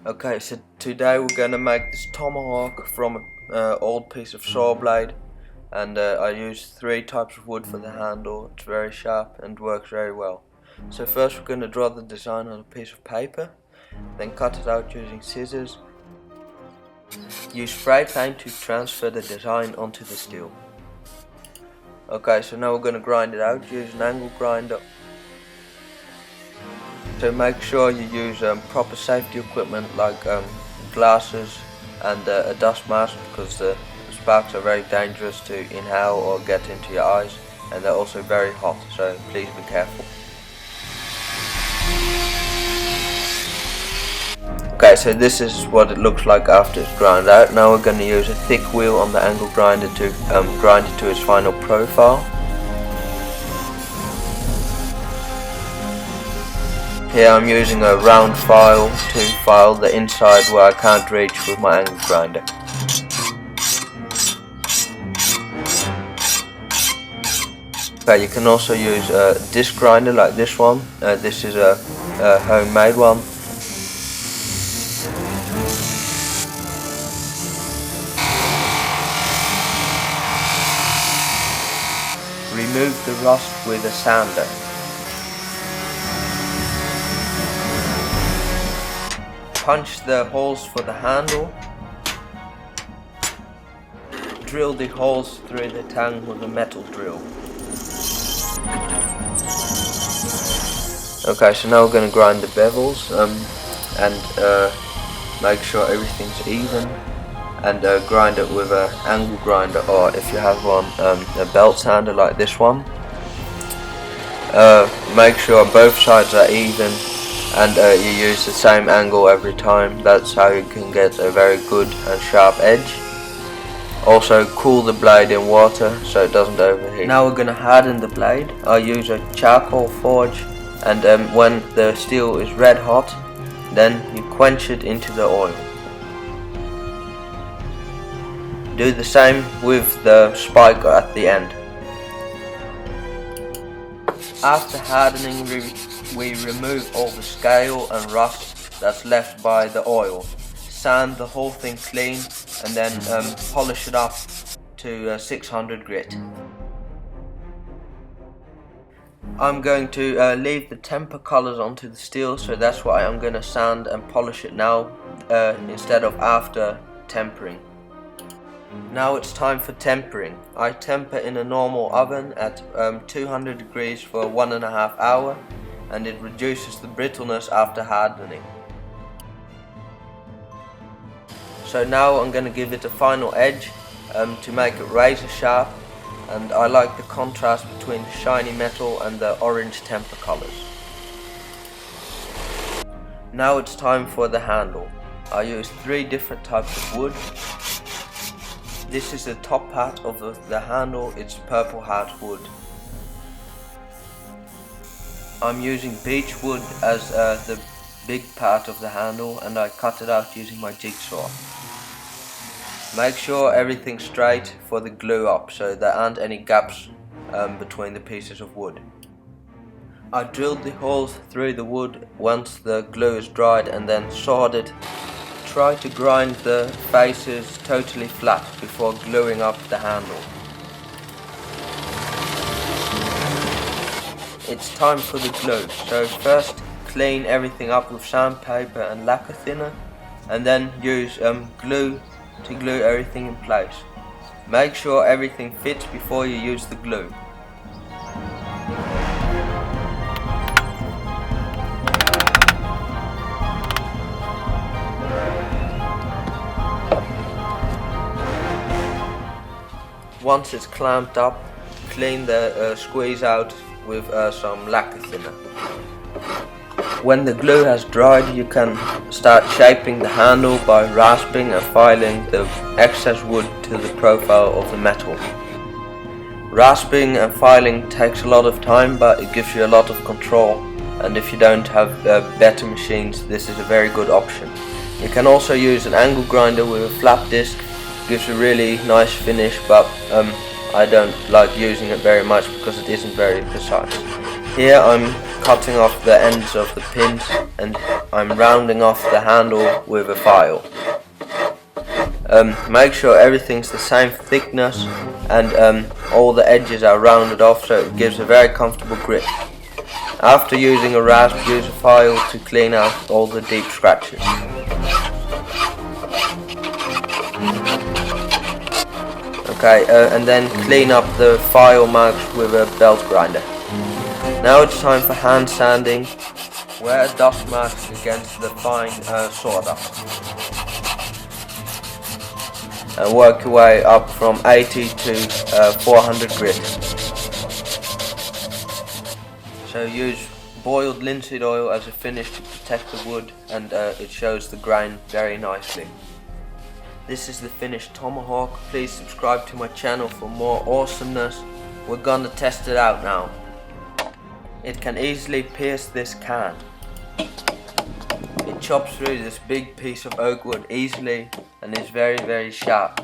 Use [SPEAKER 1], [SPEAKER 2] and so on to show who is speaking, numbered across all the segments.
[SPEAKER 1] Okay, so today we're gonna make this tomahawk from an old piece of saw blade, and I used 3 types of wood for the handle. It's very sharp and works very well. So first we're gonna draw the design on a piece of paper, then cut it out using scissors. Use spray paint to transfer the design onto the steel. Okay, so now we're gonna grind it out. Use an angle grinder. So make sure you use proper safety equipment like glasses and a dust mask, because the sparks are very dangerous to inhale or get into your eyes, and they're also very hot, so please be careful. Okay, so this is what it looks like after it's ground out. Now we're going to use a thick wheel on the angle grinder to grind it to its final profile. Here I'm using a round file to file the inside where I can't reach with my angle grinder. Okay, you can also use a disc grinder like this one. This is a homemade one. Remove the rust with a sander. Punch the holes for the handle. Drill the holes through the tang with a metal drill. Okay, so now we're going to grind the bevels and make sure everything's even, and grind it with an angle grinder, or if you have one, a belt sander like this one. Make sure both sides are even, and you use the same angle every time. That's how you can get a very good and sharp edge. Also cool the blade in water so it doesn't overheat. Now we're going to harden the blade. I use a charcoal forge, and when the steel is red hot, then you quench it into the oil. Do the same with the spike at the end. After hardening, we remove all the scale and rust that's left by the oil. Sand the whole thing clean, and then polish it up to 600 grit. I'm going to leave the temper colors onto the steel, so that's why I'm going to sand and polish it now instead of after tempering. Now it's time for tempering. I temper in a normal oven at 200 degrees for 1.5 hours, and it reduces the brittleness after hardening. So now I'm going to give it a final edge to make it razor sharp, and I like the contrast between the shiny metal and the orange temper colors. Now it's time for the handle. I use 3 different types of wood. This is the top part of the handle. It's purple heart wood. I'm using beech wood as the big part of the handle, and I cut it out using my jigsaw. Make sure everything's straight for the glue up, so there aren't any gaps between the pieces of wood. I drilled the holes through the wood once the glue is dried, and then sawed it. Try to grind the faces totally flat before gluing up the handle. It's time for the glue, so first clean everything up with sandpaper and lacquer thinner, and then use glue to glue everything in place. Make sure everything fits before you use the glue. Once it's clamped up, clean the squeeze out with some lacquer thinner. When the glue has dried, you can start shaping the handle by rasping and filing the excess wood to the profile of the metal. Rasping and filing takes a lot of time, but it gives you a lot of control, and if you don't have better machines, this is a very good option. You can also use an angle grinder with a flat disc. Gives a really nice finish, but I don't like using it very much because it isn't very precise. Here I'm cutting off the ends of the pins, and I'm rounding off the handle with a file. Make sure everything's the same thickness and all the edges are rounded off so it gives a very comfortable grip. After using a rasp, use a file to clean out all the deep scratches. Okay, and then clean up the file marks with a belt grinder. Now it's time for hand sanding. Wear dust marks against the fine sawdust. And work your way up from 80 to 400 grit. So use boiled linseed oil as a finish to protect the wood, and it shows the grain very nicely. This is the finished tomahawk. Please subscribe to my channel for more awesomeness. We're gonna test it out now. It can easily pierce this can. It chops through this big piece of oak wood easily and is very, very sharp.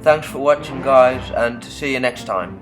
[SPEAKER 1] Thanks for watching, guys, and see you next time.